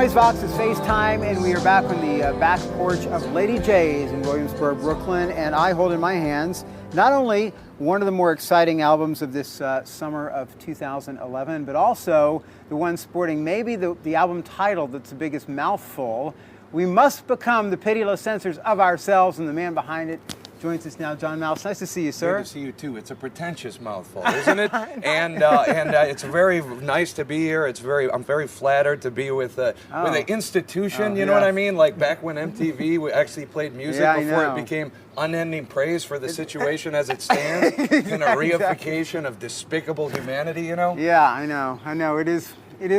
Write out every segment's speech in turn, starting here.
Noisevox is FaceTime, and we are back on the back porch of Lady J's in Williamsburg, Brooklyn, and I hold in my hands not only one of the more exciting albums of this summer of 2011, but also the one sporting maybe the album title that's the biggest mouthful. We must become the pitiless censors of ourselves, and the man behind it joins us now, John Mouse. Nice to see you, sir. Good to see you too. It's a pretentious mouthful, isn't it? and it's very nice to be here. I'm very flattered to be with an institution. You know what I mean? Like back when MTV actually played music before it became unending praise for the situation as it stands, and a reification of despicable humanity. You know? Yeah, I know. It is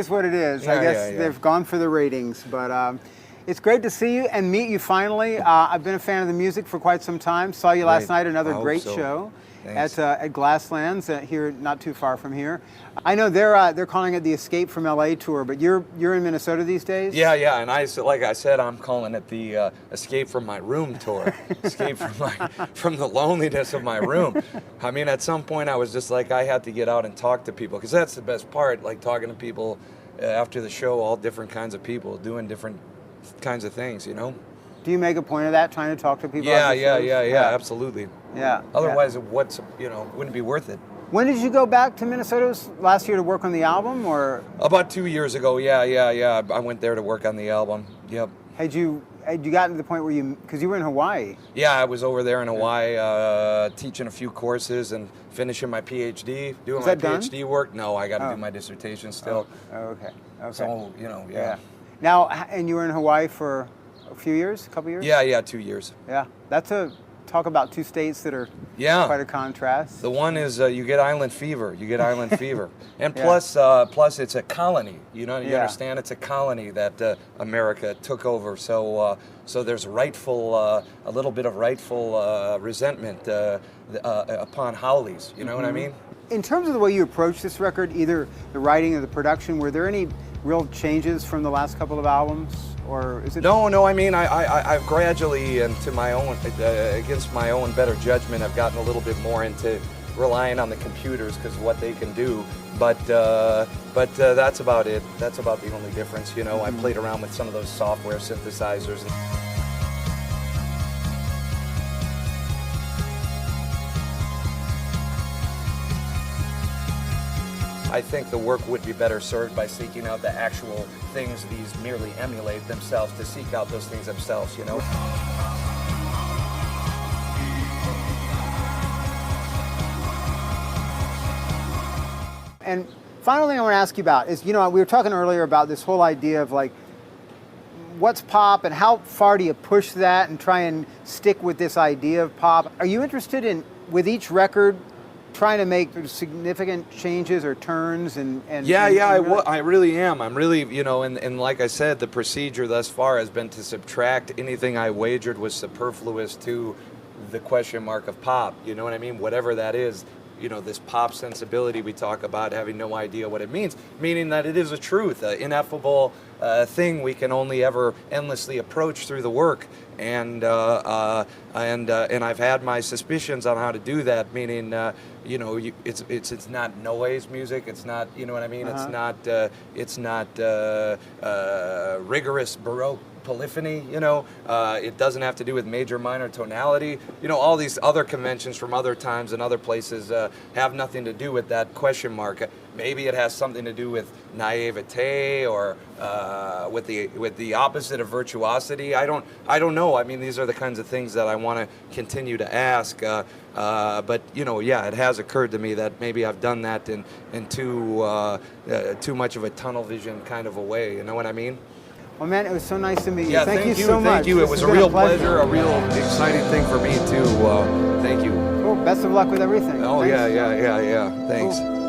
what it is. I guess they've gone for the ratings, but. It's great to see you and meet you finally. I've been a fan of the music for quite some time. Saw you last night, another great show at Glasslands here, not too far from here. I know they're calling it the Escape from LA tour, but you're in Minnesota these days? Yeah, and like I said, I'm calling it the Escape from my room tour. Escape from the loneliness of my room. I mean, at some point I was just like, I had to get out and talk to people, because that's the best part, like talking to people after the show, all different kinds of people doing different kinds of things, you know. Do you make a point of that, trying to talk to people? Yeah, absolutely. Yeah. Otherwise, wouldn't be worth it. When did you go back to Minnesota? Last year to work on the album, or? About 2 years ago. Yeah. I went there to work on the album. Yep. Had you gotten to the point where because you were in Hawaii? Yeah, I was over there in Hawaii teaching a few courses and finishing my PhD, doing my PhD work. No, I got to do my dissertation still. Okay. So, yeah. Now, and you were in Hawaii for a few years, a couple years? Yeah, 2 years. Yeah, talk about two states that are quite a contrast. The one is you get island fever. And plus it's a colony. You understand? It's a colony that America took over. So there's a little bit of rightful resentment upon haulies. You know what I mean? In terms of the way you approach this record, either the writing or the production, were there any real changes from the last couple of albums, or is it? No. I mean, I've gradually, and to my own, against my own better judgment, I've gotten a little bit more into relying on the computers because of what they can do. But that's about it. That's about the only difference. You know, I played around with some of those software synthesizers. I think the work would be better served by seeking out the actual things these merely emulate themselves, to seek out those things themselves, you know? And final thing I want to ask you about is, we were talking earlier about this whole idea of like, what's pop and how far do you push that and try and stick with this idea of pop? Are you interested in, with each record, trying to make significant changes or turns I really am. I'm really, and like I said, the procedure thus far has been to subtract anything I wagered was superfluous to the question mark of pop. You know what I mean? Whatever that is, this pop sensibility we talk about, having no idea what it means, meaning that it is a truth, an ineffable thing we can only ever endlessly approach through the work. And I've had my suspicions on how to do that, meaning it's not noise music, it's not, you know what I mean, it's not rigorous Baroque polyphony, it doesn't have to do with major minor tonality, all these other conventions from other times and other places have nothing to do with that question mark. Maybe it has something to do with naivete or with the opposite of virtuosity. I don't know. I mean, these are the kinds of things that I want to continue to ask. But it has occurred to me that maybe I've done that in too much of a tunnel vision kind of a way. You know what I mean? Well, man, it was so nice to meet you. Yeah, thank you so much. Thank you. It was a real pleasure, a real exciting thing for me too. Thank you. Cool. Best of luck with everything. Oh, Thanks. yeah. Thanks. Cool.